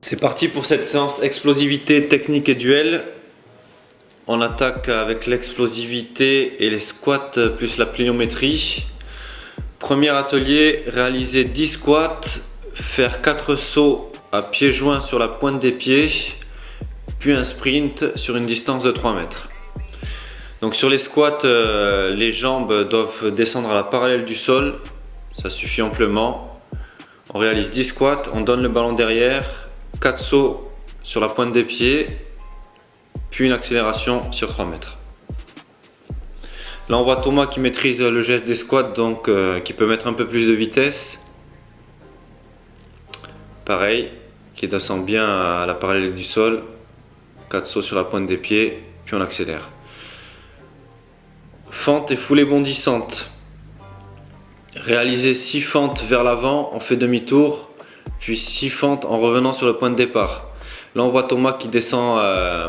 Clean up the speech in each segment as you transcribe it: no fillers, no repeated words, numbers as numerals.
C'est parti pour cette séance explosivité, technique et duel. On attaque avec l'explosivité et les squats plus la pliométrie. Premier atelier, réaliser 10 squats, faire 4 sauts à pieds joints sur la pointe des pieds, puis un sprint sur une distance de 3 mètres. Donc sur les squats, les jambes doivent descendre à la parallèle du sol, ça suffit amplement. On réalise 10 squats, on donne le ballon derrière, 4 sauts sur la pointe des pieds, puis une accélération sur 3 mètres. Là on voit Thomas qui maîtrise le geste des squats, donc qui peut mettre un peu plus de vitesse. Pareil, qui descend bien à la parallèle du sol, 4 sauts sur la pointe des pieds, puis on accélère. Fente et foulée bondissante. Réaliser 6 fentes vers l'avant, on fait demi-tour, puis 6 fentes en revenant sur le point de départ. Là on voit Thomas qui descend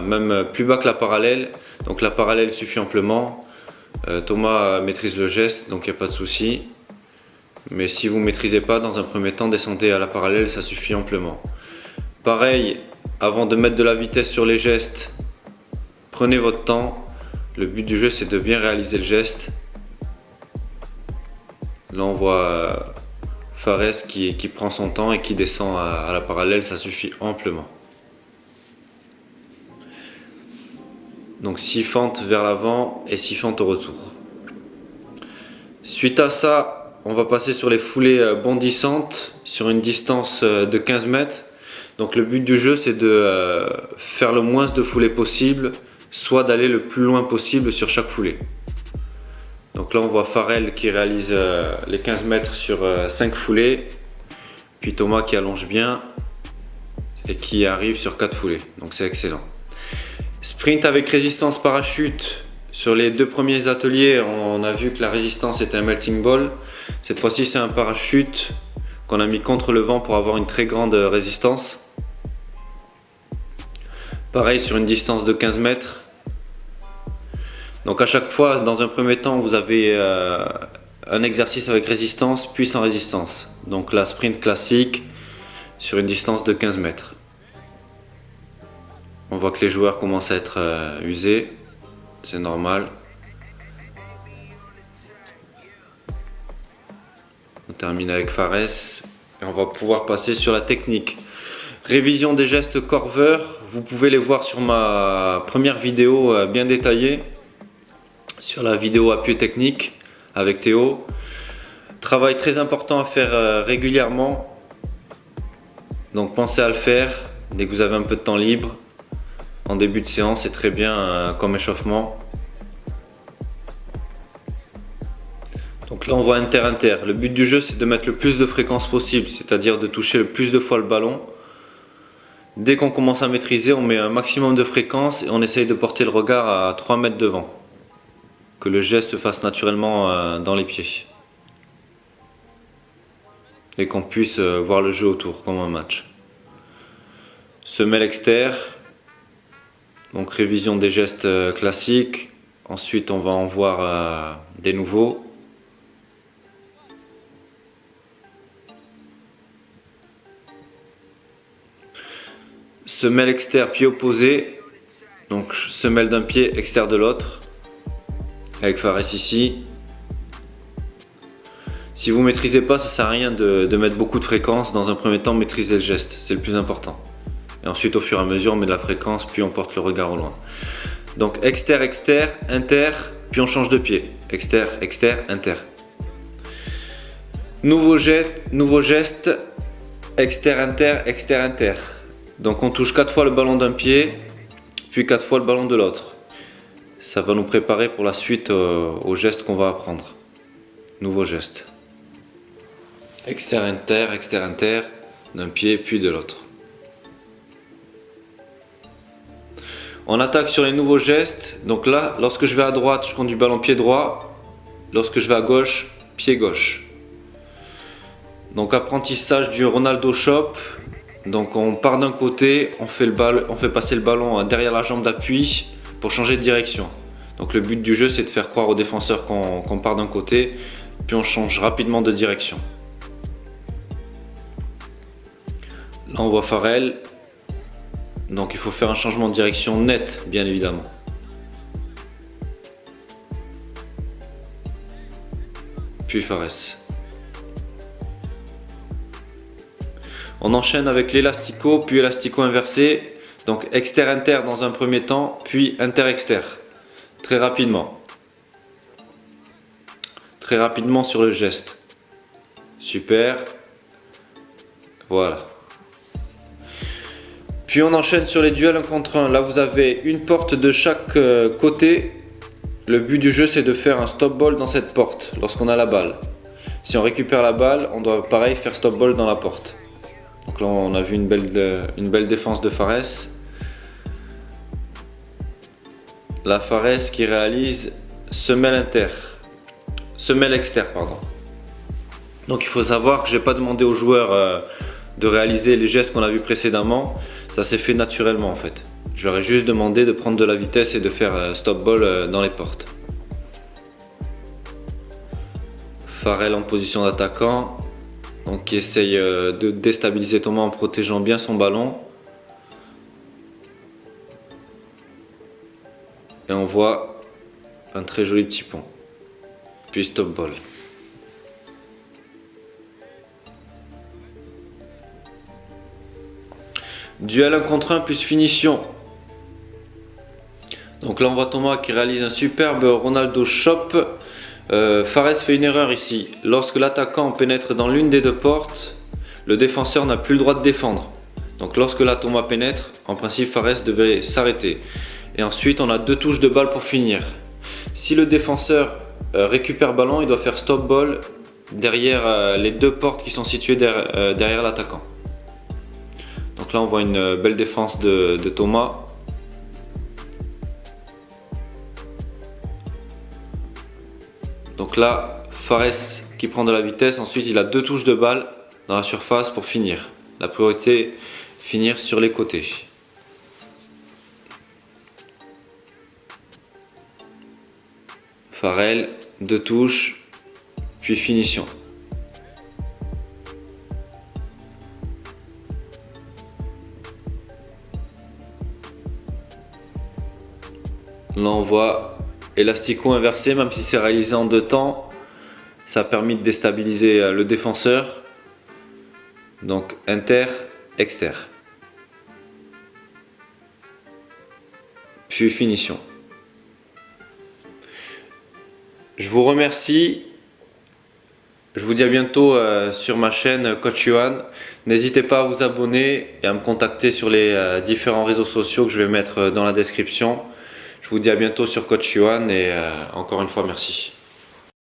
même plus bas que la parallèle, donc la parallèle suffit amplement. Thomas maîtrise le geste, donc il n'y a pas de souci. Mais si vous ne maîtrisez pas, dans un premier temps, descendez à la parallèle, ça suffit amplement. Pareil, avant de mettre de la vitesse sur les gestes, prenez votre temps. Le but du jeu, c'est de bien réaliser le geste. Là, on voit Fares qui prend son temps et qui descend à la parallèle, ça suffit amplement. Donc 6 fentes vers l'avant et 6 fentes au retour. Suite à ça, on va passer sur les foulées bondissantes sur une distance de 15 mètres. Donc le but du jeu, c'est de faire le moins de foulées possible, soit d'aller le plus loin possible sur chaque foulée. Donc là on voit Farrell qui réalise les 15 mètres sur 5 foulées, puis Thomas qui allonge bien et qui arrive sur 4 foulées, donc c'est excellent. Sprint avec résistance parachute. Sur les 2 premiers ateliers, on a vu que la résistance était un melting ball. Cette fois-ci c'est un parachute qu'on a mis contre le vent pour avoir une très grande résistance. Pareil sur une distance de 15 mètres. Donc à chaque fois, dans un premier temps, vous avez un exercice avec résistance, puis sans résistance. Donc la sprint classique sur une distance de 15 mètres. On voit que les joueurs commencent à être usés, c'est normal. On termine avec Fares et on va pouvoir passer sur la technique. Révision des gestes corveurs, vous pouvez les voir sur ma première vidéo bien détaillée. Sur la vidéo appui technique avec Théo. Travail très important à faire régulièrement. Donc pensez à le faire dès que vous avez un peu de temps libre. En début de séance, c'est très bien comme échauffement. Donc là on voit inter-inter. Le but du jeu c'est de mettre le plus de fréquences possible, c'est-à-dire de toucher le plus de fois le ballon. Dès qu'on commence à maîtriser, on met un maximum de fréquences et on essaye de porter le regard à 3 mètres devant. Que le geste se fasse naturellement dans les pieds. Et qu'on puisse voir le jeu autour comme un match. Semelle externe. Donc révision des gestes classiques. Ensuite on va en voir des nouveaux. Semelle externe, pied opposé. Donc semelle d'un pied, externe de l'autre. Avec Fares ici. Si vous ne maîtrisez pas, ça ne sert à rien de mettre beaucoup de fréquences. Dans un premier temps, maîtrisez le geste, c'est le plus important. Et ensuite, au fur et à mesure, on met de la fréquence, puis on porte le regard au loin. Donc externe, externe, inter, puis on change de pied. Externe, externe, inter. Nouveau geste, externe, inter, externe, inter. Donc on touche 4 fois le ballon d'un pied, puis 4 fois le ballon de l'autre. Ça va nous préparer pour la suite au geste qu'on va apprendre. Nouveau geste. Externe, inter, d'un pied puis de l'autre. On attaque sur les nouveaux gestes. Donc là, lorsque je vais à droite, je conduis ballon pied droit. Lorsque je vais à gauche, pied gauche. Donc apprentissage du Ronaldo Chop. Donc on part d'un côté, on fait passer le ballon derrière la jambe d'appui pour changer de direction. Donc le but du jeu c'est de faire croire aux défenseurs qu'on part d'un côté, puis on change rapidement de direction. Là on voit Farrell Donc il faut faire un changement de direction net, bien évidemment. Puis Fares. On enchaîne avec l'élastico, puis élastico inversé. Donc exter-inter dans un premier temps, puis inter-exter. Très rapidement. Très rapidement sur le geste. Super. Voilà. Puis on enchaîne sur les duels 1 contre 1. Là vous avez une porte de chaque côté. Le but du jeu c'est de faire un stop ball dans cette porte lorsqu'on a la balle. Si on récupère la balle, on doit pareil faire stop ball dans la porte. Donc là on a vu une belle défense de Fares. La Fares qui réalise semelle exter, pardon. Donc il faut savoir que j'ai pas demandé aux joueurs de réaliser les gestes qu'on a vus précédemment. Ça s'est fait naturellement en fait. Je leur ai juste demandé de prendre de la vitesse et de faire stop ball dans les portes. Farrell en position d'attaquant. Donc qui essaye de déstabiliser Thomas en protégeant bien son ballon. Et on voit un très joli petit pont. Puis stop ball. Duel 1 contre 1 plus finition. Donc là on voit Thomas qui réalise un superbe Ronaldo Chop. Fares fait une erreur ici. Lorsque l'attaquant pénètre dans l'une des deux portes, le défenseur n'a plus le droit de défendre. Donc lorsque là Thomas pénètre, en principe Fares devait s'arrêter. Et ensuite on a 2 touches de balle pour finir. Si le défenseur récupère ballon, il doit faire stop ball derrière les 2 portes qui sont situées derrière l'attaquant. Donc là on voit une belle défense de Thomas. Donc là, Fares qui prend de la vitesse, ensuite il a 2 touches de balle dans la surface pour finir. La priorité, finir sur les côtés. Farrell, 2 touches, puis finition. Là on voit élastico inversé, même si c'est réalisé en 2 temps, ça a permis de déstabiliser le défenseur. Donc inter, exter. Puis finition. Je vous remercie. Je vous dis à bientôt sur ma chaîne Coach Johan. N'hésitez pas à vous abonner et à me contacter sur les différents réseaux sociaux que je vais mettre dans la description. Je vous dis à bientôt sur Coach Johan et encore une fois merci.